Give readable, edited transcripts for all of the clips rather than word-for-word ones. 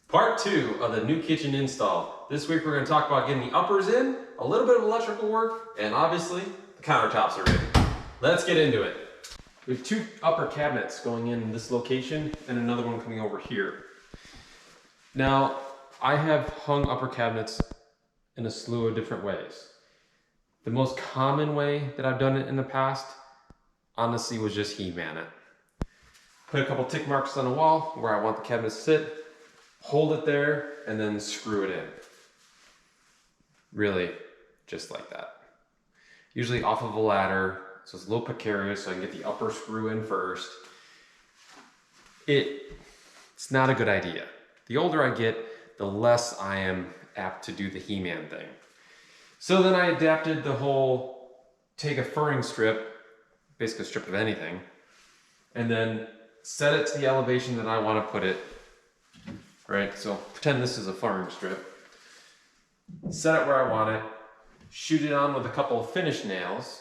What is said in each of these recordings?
Part 2 of the new kitchen install. This week we're going to talk about getting the uppers in, a little bit of electrical work, and obviously the countertops are in. Let's get into it. We have 2 upper cabinets going in this location and another one coming over here. Now, I have hung upper cabinets in a slew of different ways. The most common way that I've done it in the past, honestly, was just He-Man it. Put a couple tick marks on the wall where I want the cabinet to sit, hold it there, and then screw it in. Really, just like that. Usually off of a ladder, so it's a little precarious, so I can get the upper screw in first. It's not a good idea. The older I get, the less I am apt to do the He-Man thing. So then I adapted the whole, take a furring strip, basically a strip of anything, and then set it to the elevation that I want to put it. Right, so pretend this is a furring strip. Set it where I want it, shoot it on with a couple of finish nails,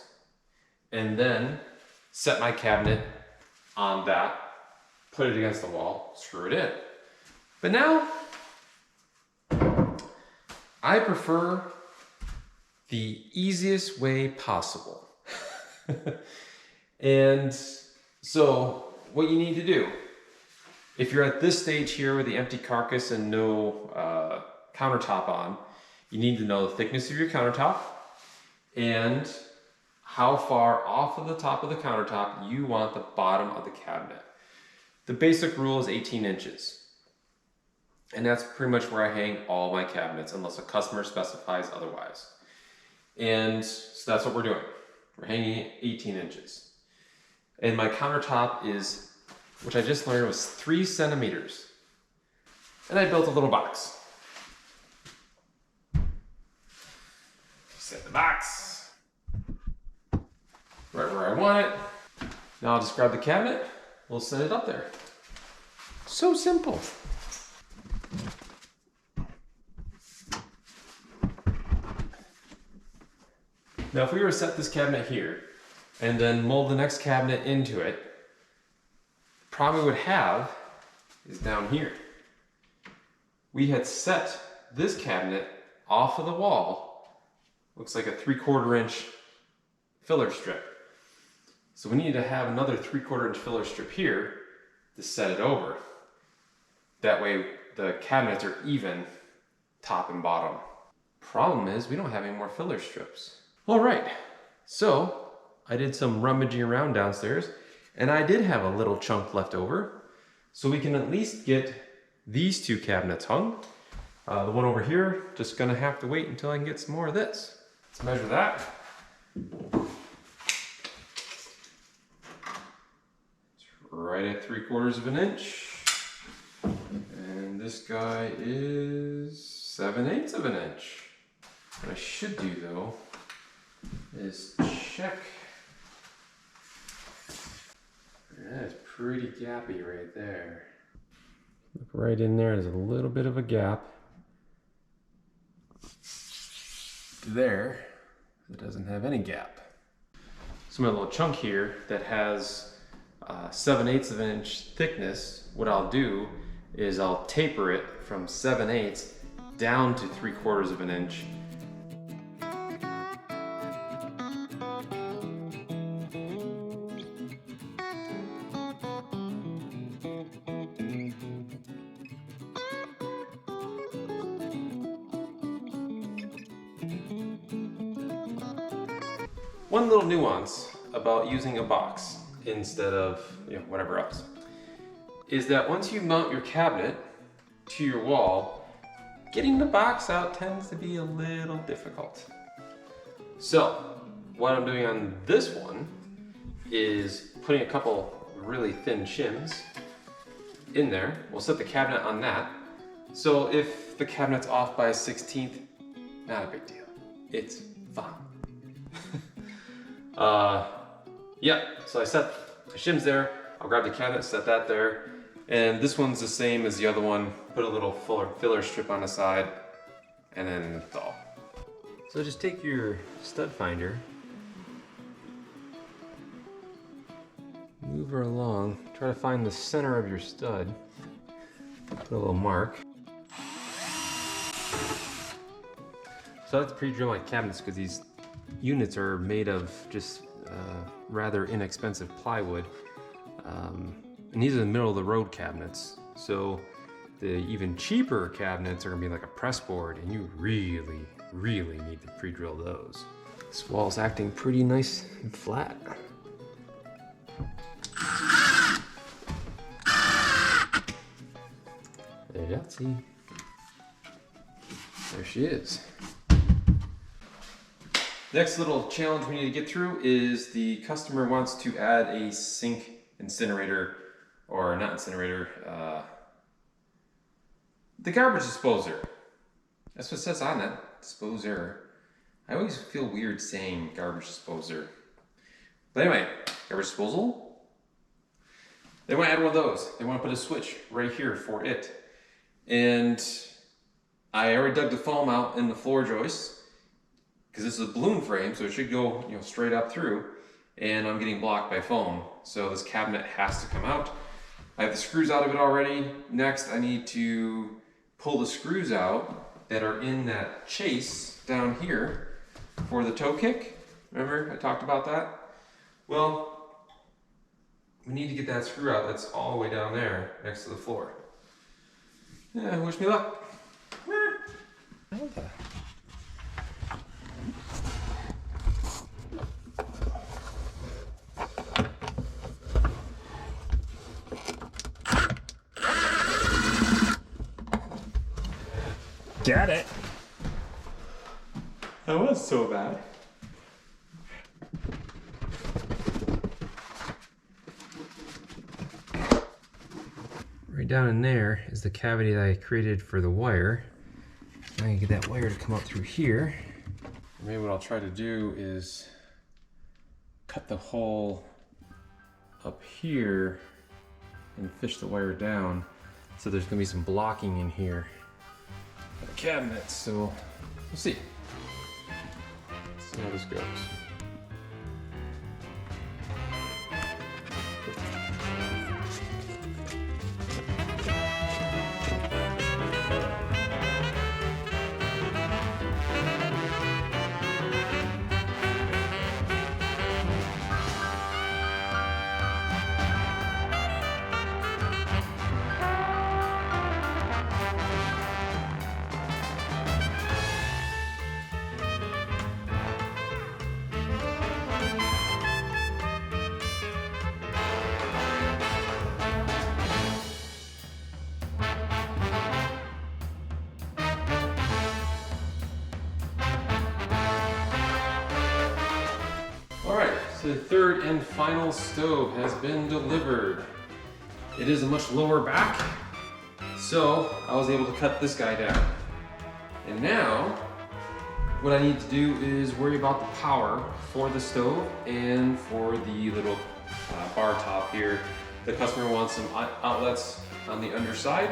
and then set my cabinet on that, put it against the wall, screw it in. But now, I prefer the easiest way possible. And so, what you need to do, if you're at this stage here with the empty carcass and no countertop on, you need to know the thickness of your countertop and how far off of the top of the countertop you want the bottom of the cabinet. The basic rule is 18 inches. And that's pretty much where I hang all my cabinets unless a customer specifies otherwise. And so that's what we're doing. We're hanging 18 inches. And my countertop is, which I just learned was 3 centimeters. And I built a little box. Set the box right where I want it. Now I'll just grab the cabinet, we'll set it up there. So simple. Now if we were to set this cabinet here and then mold the next cabinet into it, problem we would have is down here. We had set this cabinet off of the wall, looks like a 3/4 inch filler strip. So we need to have another 3/4 inch filler strip here to set it over. That way the cabinets are even top and bottom. Problem is we don't have any more filler strips. All right, so I did some rummaging around downstairs and I did have a little chunk left over. So we can at least get these 2 cabinets hung. The one over here, just gonna have to wait until I can get some more of this. Let's measure that. It's right at 3/4 inch. And this guy is 7/8 inch. What I should do though is check. That's pretty gappy right there. Look right in there, there's a little bit of a gap. There, it doesn't have any gap. So my little chunk here that has 7/8 inch thickness, what I'll do is I'll taper it from 7/8 down to 3/4 inch. One little nuance about using a box instead of whatever else is that once you mount your cabinet to your wall, getting the box out tends to be a little difficult. So what I'm doing on this one is putting a couple really thin shims in there. We'll set the cabinet on that. So if the cabinet's off by a 1/16, not a big deal. It's fine. So I set the shims there, I'll grab the cabinet, set that there, and this one's the same as the other one, put a little filler strip on the side, and then install. So just take your stud finder, move her along, try to find the center of your stud, put a little mark, So I like to pre-drill my cabinets because these units are made of just rather inexpensive plywood. And these are the middle of the road cabinets. So the even cheaper cabinets are gonna be like a press board, and you really, really need to pre-drill those. This wall's acting pretty nice and flat. Yeah, see, there she is. Next little challenge we need to get through is the customer wants to add a sink incinerator, or not incinerator, the garbage disposer. That's what it says on it, disposer. I always feel weird saying garbage disposer. But anyway, garbage disposal. They want to add one of those. They want to put a switch right here for it. And I already dug the foam out in the floor joist, because this is a balloon frame, so it should go, you know, straight up through, and I'm getting blocked by foam. So this cabinet has to come out. I have the screws out of it already. Next, I need to pull the screws out that are in that chase down here for the toe kick. Remember, I talked about that? Well, we need to get that screw out that's all the way down there next to the floor. Yeah, wish me luck. Got it. That was so bad. Right down in there is the cavity that I created for the wire. I'm gonna get that wire to come up through here. Maybe what I'll try to do is cut the hole up here and fish the wire down. So there's gonna be some blocking in here for the cabinet. So we'll see. Let's see how this goes. The third and final stove has been delivered. It is a much lower back, so I was able to cut this guy down. And now, what I need to do is worry about the power for the stove and for the little bar top here. The customer wants some outlets on the underside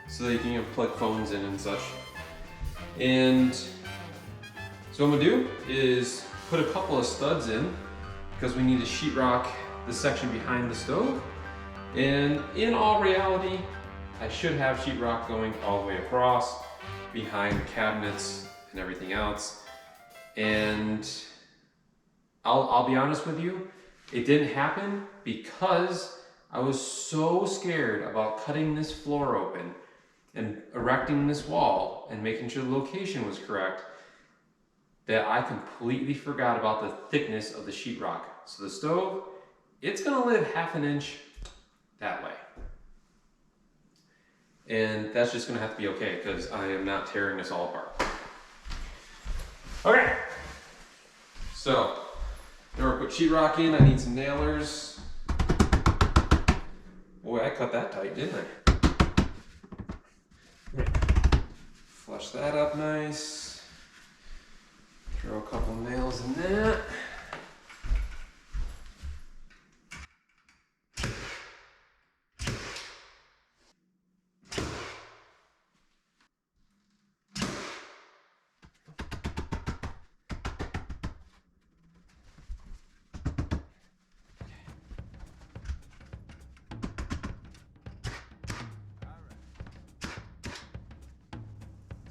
so they can plug phones in and such. And so what I'm gonna do is put a couple of studs in, because we need to sheetrock the section behind the stove. And in all reality, I should have sheetrock going all the way across, behind the cabinets and everything else. And I'll be honest with you, it didn't happen because I was so scared about cutting this floor open and erecting this wall and making sure the location was correct that I completely forgot about the thickness of the sheetrock. So the stove, it's gonna live half an inch that way. And that's just gonna have to be okay because I am not tearing this all apart. Okay, so in order to put sheetrock in, I need some nailers. Boy, I cut that tight, didn't I? Flush that up nice. Throw a couple nails in that.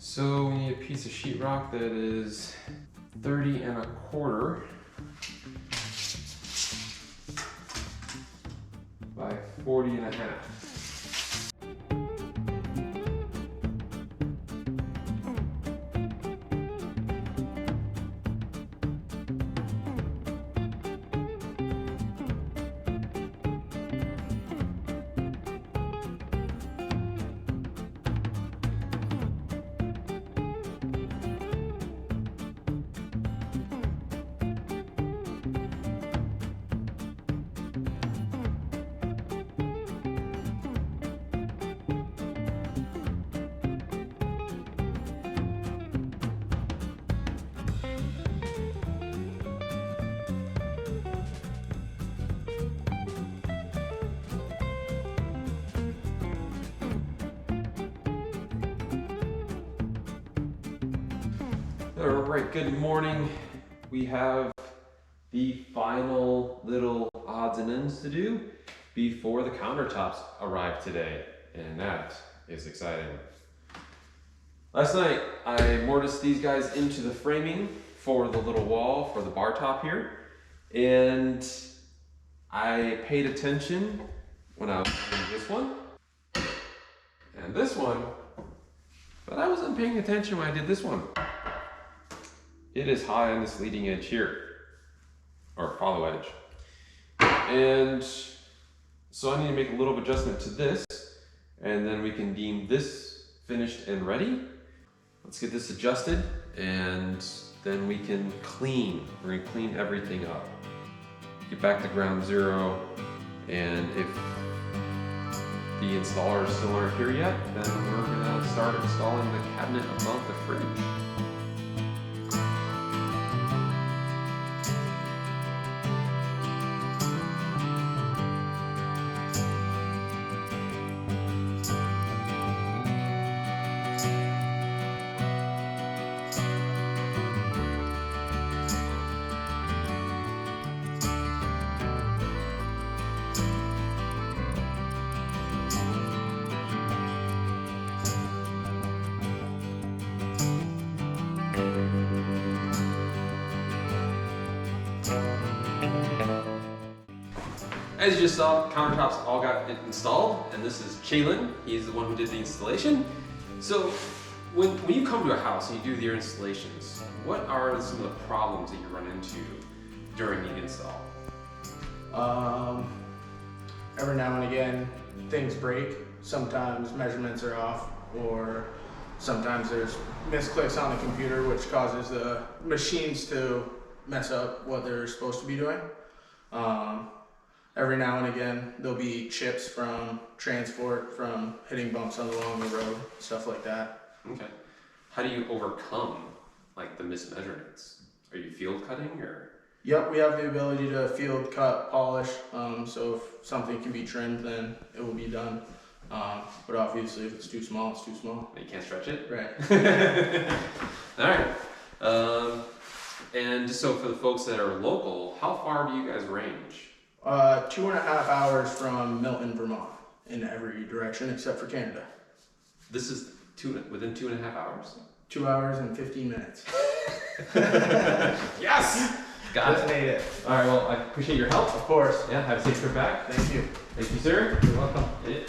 So we need a piece of sheetrock that is 30 1/4 by 40 1/2. Alright, good morning. We have the final little odds and ends to do before the countertops arrive today, and that is exciting. Last night I mortised these guys into the framing for the little wall for the bar top here, and I paid attention when I was doing this one and this one, but I wasn't paying attention when I did this one. It is high on this leading edge here, or follow edge. And so I need to make a little adjustment to this, and then we can deem this finished and ready. Let's get this adjusted, and then we can clean. We're gonna clean everything up. Get back to ground zero, and if the installers still aren't here yet, then we're gonna start installing the cabinet above the fridge. As you just saw, countertops all got installed, and this is Chalin. He's the one who did the installation. So when you come to a house and you do your installations, what are some of the problems that you run into during the install? Every now and again, things break. Sometimes measurements are off, or sometimes there's misclicks on the computer, which causes the machines to mess up what they're supposed to be doing. Every now and again, there'll be chips from transport, from hitting bumps along the road, stuff like that. Okay. How do you overcome like the mismeasurements? Are you field cutting or? Yep, we have the ability to field cut, polish. So if something can be trimmed, then it will be done. But obviously, if it's too small, it's too small. You can't stretch it? Right. All right. And so for the folks that are local, how far do you guys range? 2.5 hours from Milton, Vermont, in every direction except for Canada. This is within 2.5 hours? 2 hours and 15 minutes. Yes! Got Just it. made it. All right, well, I appreciate your help. Of course. Yeah, have a safe trip back. Thank you. Thank you, sir. You're welcome. Yeah.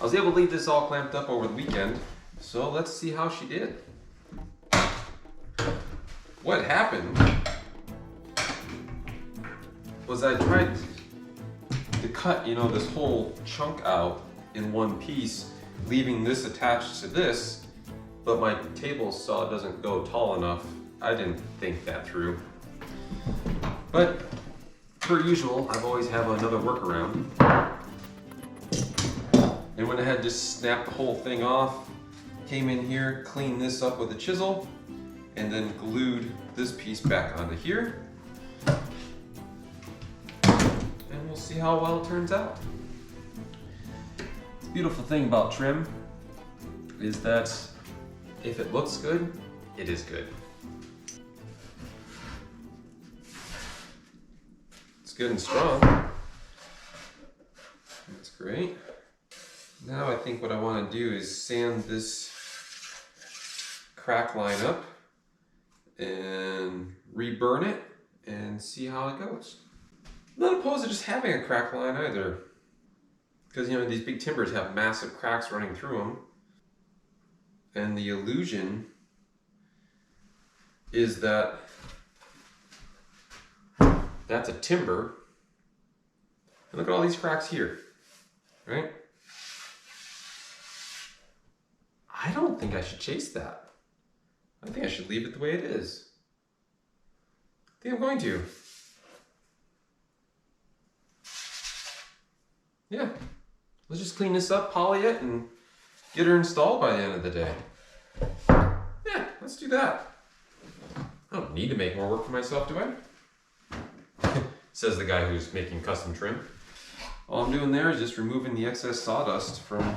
I was able to leave this all clamped up over the weekend, so let's see how she did. What happened was I tried to cut, this whole chunk out in one piece, leaving this attached to this, but my table saw it doesn't go tall enough. I didn't think that through. But per usual, I've always have another workaround. And went ahead, just snapped the whole thing off, came in here, cleaned this up with a chisel, and then glued this piece back onto here. And we'll see how well it turns out. The beautiful thing about trim is that if it looks good, it is good. It's good and strong. That's great. Now I think what I want to do is sand this crack line up and reburn it and see how it goes. I'm not opposed to just having a crack line either, because you know these big timbers have massive cracks running through them, and the illusion is that that's a timber, and look at all these cracks here, right? I don't think I should chase that. I think I should leave it the way it is. I think I'm going to. Yeah, let's just clean this up, poly it, and get her installed by the end of the day. Yeah, let's do that. I don't need to make more work for myself, do I? Says the guy who's making custom trim. All I'm doing there is just removing the excess sawdust from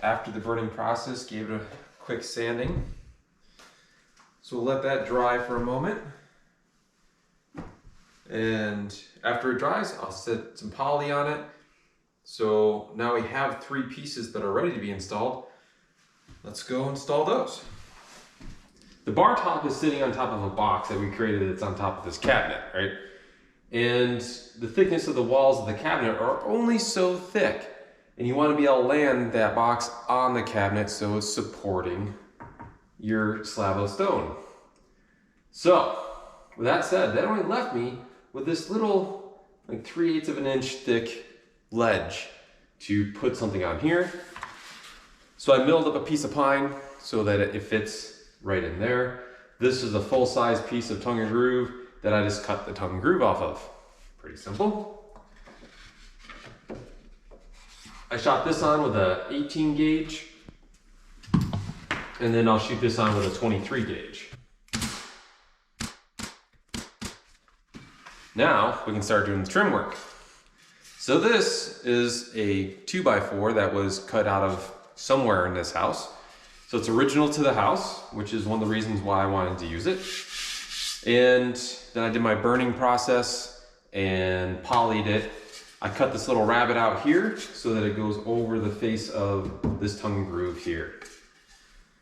after the burning process, gave it a quick sanding. So we'll let that dry for a moment. And after it dries, I'll set some poly on it. So now we have 3 pieces that are ready to be installed. Let's go install those. The bar top is sitting on top of a box that we created that's on top of this cabinet, right? And the thickness of the walls of the cabinet are only so thick. And you want to be able to land that box on the cabinet so it's supporting your slab of stone. So, with that said, that only left me with this little, like 3/8 of an inch thick ledge to put something on here. So I milled up a piece of pine so that it fits right in there. This is a full-size piece of tongue and groove that I just cut the tongue and groove off of. Pretty simple. I shot this on with a 18 gauge, and then I'll shoot this on with a 23 gauge. Now we can start doing the trim work. So this is a 2x4 that was cut out of somewhere in this house. So it's original to the house, which is one of the reasons why I wanted to use it. And then I did my burning process and polyed it. I cut this little rabbet out here so that it goes over the face of this tongue and groove here.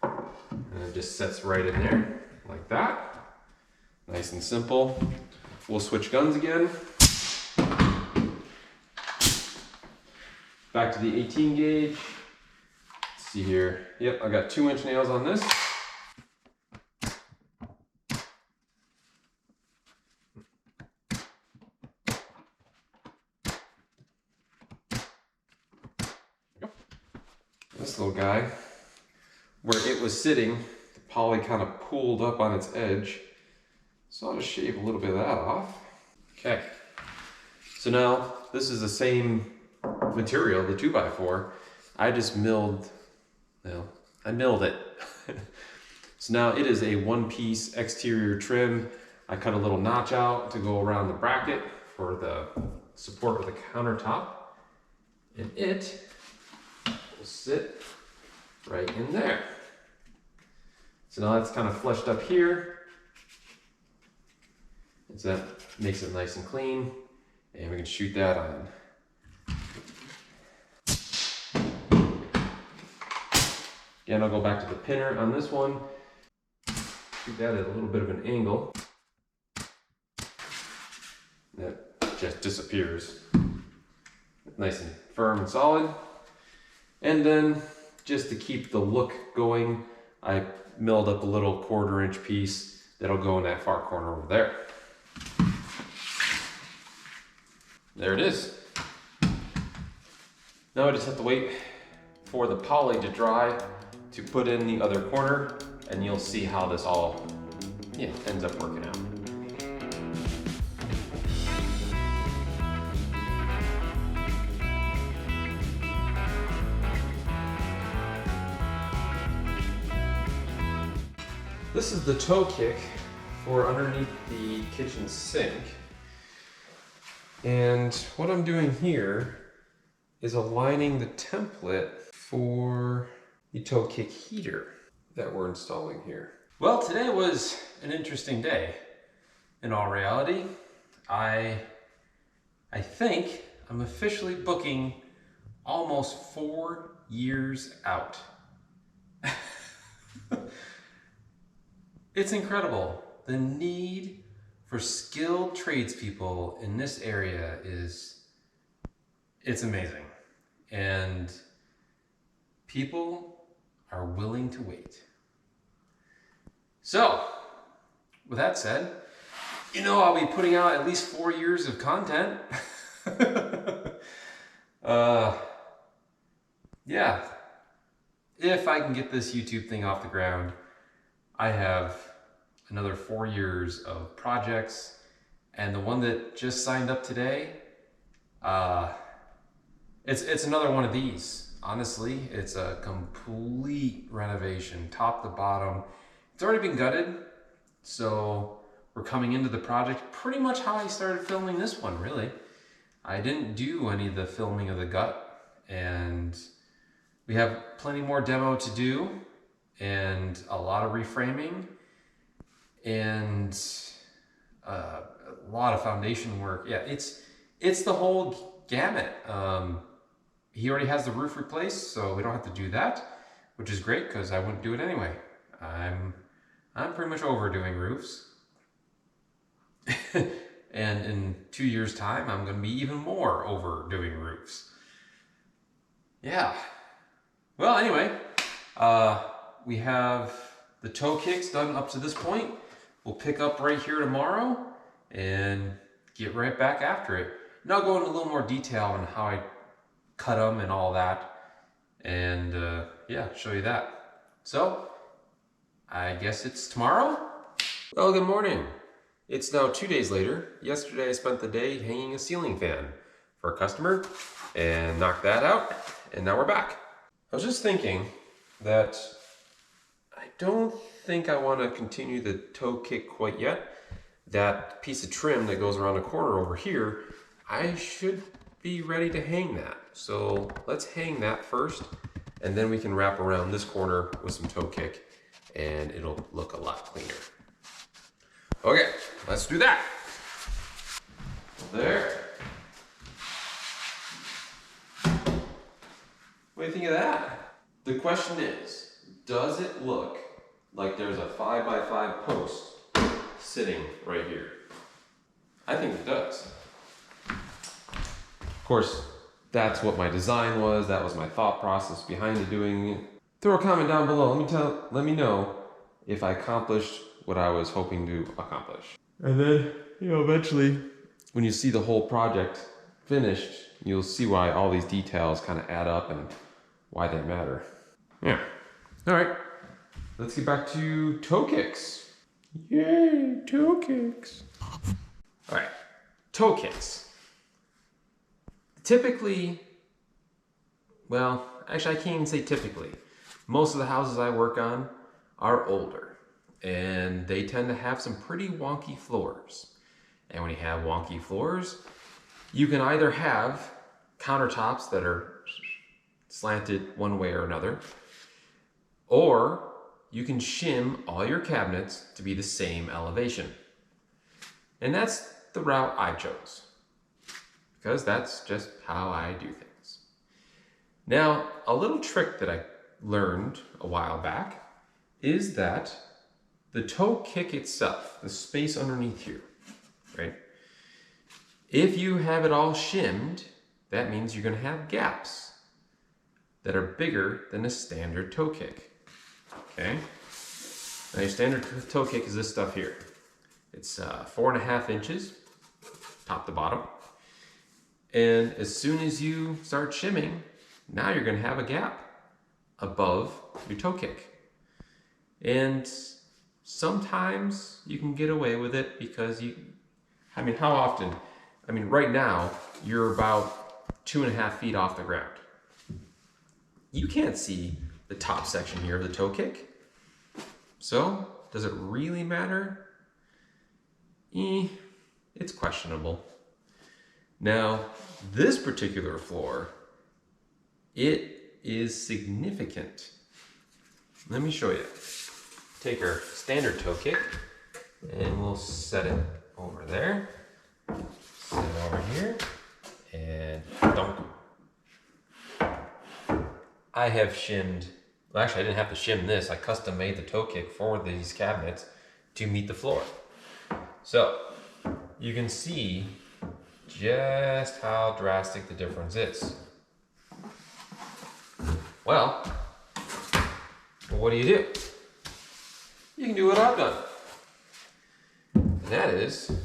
And it just sets right in there, like that. Nice and simple. We'll switch guns again. Back to the 18 gauge. Let's see here. Yep, I got 2-inch nails on this. This little guy, where it was sitting, the poly kind of pulled up on its edge. So I'll just shave a little bit of that off. Okay. So now this is the same material, the 2x4. I just milled, I milled it. So now it is a 1-piece exterior trim. I cut a little notch out to go around the bracket for the support of the countertop. And it will sit right in there. So now that's kind of fleshed up here. So that makes it nice and clean, and we can shoot that on. Again, I'll go back to the pinner on this one. Shoot that at a little bit of an angle. That just disappears. Nice and firm and solid. And then, just to keep the look going, I milled up a little 1/4-inch piece that'll go in that far corner over there. There it is. Now I just have to wait for the poly to dry to put in the other corner, and you'll see how this all ends up working out. This is the toe kick for underneath the kitchen sink. And what I'm doing here is aligning the template for the toe kick heater that we're installing here. Well, today was an interesting day. In all reality, I think I'm officially booking almost 4 years out. It's incredible. The need for skilled tradespeople in this area it's amazing. And people are willing to wait. So, with that said, I'll be putting out at least 4 years of content. Yeah. If I can get this YouTube thing off the ground, I have another 4 years of projects, and the one that just signed up today, it's another one of these. Honestly, it's a complete renovation, top to bottom. It's already been gutted, so we're coming into the project pretty much how I started filming this one, really. I didn't do any of the filming of the gut, and we have plenty more demo to do, and a lot of reframing, and a lot of foundation work. Yeah, it's the whole gamut. He already has the roof replaced, so we don't have to do that, which is great because I wouldn't do it anyway. I'm pretty much over doing roofs. And in 2 years' time, I'm going to be even more over doing roofs. Yeah. Well, anyway, we have the toe kicks done up to this point. We'll pick up right here tomorrow and get right back after it. And I'll go into a little more detail on how I cut them and all that. And yeah, show you that. So, I guess it's tomorrow? Well, good morning. It's now 2 days later. Yesterday I spent the day hanging a ceiling fan for a customer and knocked that out, and now we're back. I was just thinking that I don't think I want to continue the toe kick quite yet. That piece of trim that goes around the corner over here, I should be ready to hang that. So let's hang that first, and then we can wrap around this corner with some toe kick, and it'll look a lot cleaner. Okay, let's do that. There. What do you think of that? The question is, does it look like there's a 5x5 post sitting right here? I think it does. Of course, that's what my design was. That was my thought process behind doing it. Throw a comment down below. Let me know if I accomplished what I was hoping to accomplish. And then, eventually, when you see the whole project finished, you'll see why all these details kind of add up and why they matter. Yeah. All right. Let's get back to toe kicks. Yay, toe kicks. All right, toe kicks. Typically, well, actually I can't even say typically. Most of the houses I work on are older, and they tend to have some pretty wonky floors. And when you have wonky floors, you can either have countertops that are slanted one way or another, or you can shim all your cabinets to be the same elevation. And that's the route I chose, because that's just how I do things. Now, a little trick that I learned a while back is that the toe kick itself, the space underneath here, right? If you have it all shimmed, that means you're going to have gaps that are bigger than a standard toe kick. Okay? Now your standard toe kick is this stuff here. It's 4.5 inches, top to bottom. And as soon as you start shimming, now you're going to have a gap above your toe kick. And sometimes you can get away with it because how often? Right now, you're about 2.5 feet off the ground. You can't see the top section here of the toe kick. So, does it really matter? It's questionable. Now, this particular floor, it is significant. Let me show you. Take our standard toe kick, and we'll set it over there. Set it over here, and dunk. I have shimmed, well, actually I didn't have to shim this. I custom made the toe kick for these cabinets to meet the floor. So you can see just how drastic the difference is. Well, what do? You can do what I've done. And that is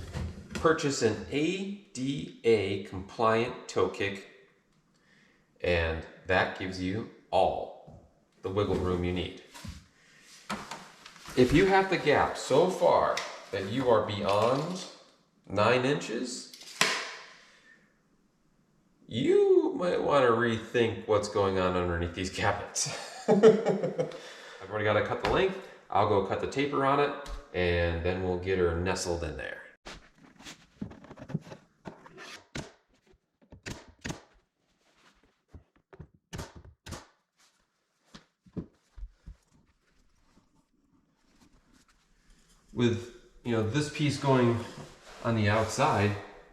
purchase an ADA compliant toe kick, and that gives you all the wiggle room you need. If you have the gap so far that you are beyond 9 inches, you might want to rethink what's going on underneath these cabinets. I've already got to cut the length. I'll go cut the taper on it, and then we'll get her nestled in there. With this piece going on the outside,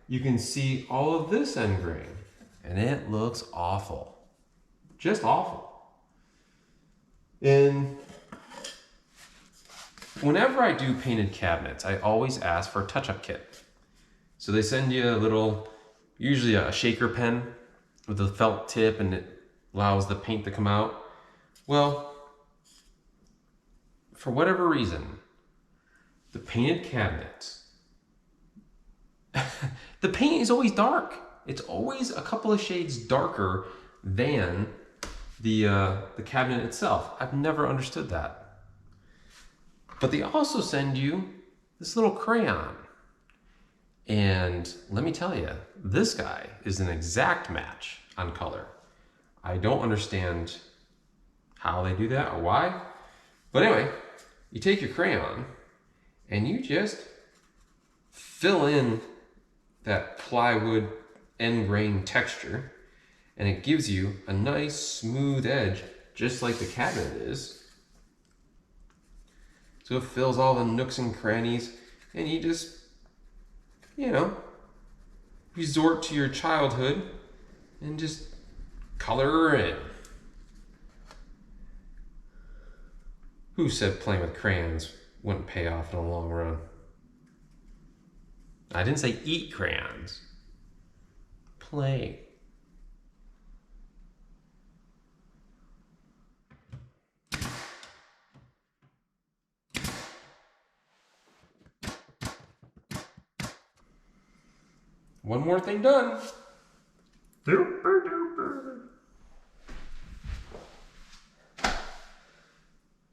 you can see all of this end grain, and it looks awful, just awful. And whenever I do painted cabinets, I always ask for a touch-up kit. So they send you a little, usually a shaker pen with a felt tip, and it allows the paint to come out. Well, for whatever reason, the painted cabinets, the paint is always dark. It's always a couple of shades darker than the cabinet itself. I've never understood that. But they also send you this little crayon. And let me tell you, this guy is an exact match on color. I don't understand how they do that or why. But anyway, you take your crayon and you just fill in that plywood end grain texture, and it gives you a nice smooth edge, just like the cabinet is. So it fills all the nooks and crannies, and you just, resort to your childhood and just color her in. Who said playing with crayons wouldn't pay off in the long run? I didn't say eat crayons. Play. One more thing done. Duper duper.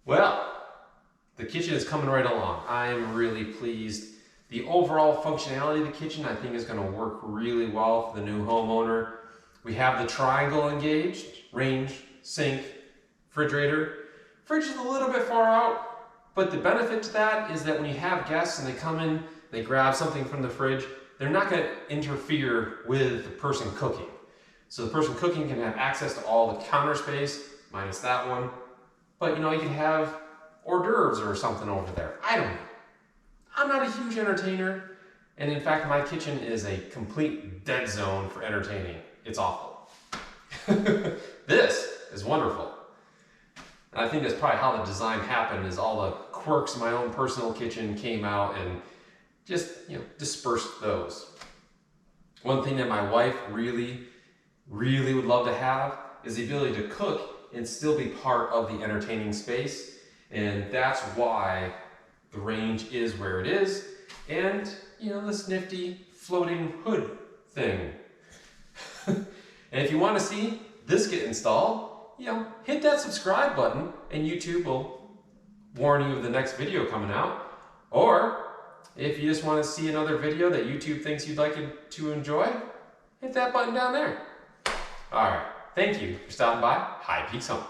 Well, the kitchen is coming right along. I'm really pleased. The overall functionality of the kitchen, I think, is going to work really well for the new homeowner. We have the triangle engaged, range, sink, refrigerator. Fridge is a little bit far out, but the benefit to that is that when you have guests and they come in, they grab something from the fridge, they're not going to interfere with the person cooking. So the person cooking can have access to all the counter space, minus that one. But you can have hors d'oeuvres or something over there. I don't know. I'm not a huge entertainer, and in fact, my kitchen is a complete dead zone for entertaining. It's awful. This is wonderful. And I think that's probably how the design happened, is all the quirks of my own personal kitchen came out and just, dispersed those. One thing that my wife really, really would love to have is the ability to cook and still be part of the entertaining space. And that's why the range is where it is. And, this nifty floating hood thing. And if you want to see this get installed, hit that subscribe button and YouTube will warn you of the next video coming out. Or if you just want to see another video that YouTube thinks you'd like to enjoy, hit that button down there. All right. Thank you for stopping by High Peaks Home.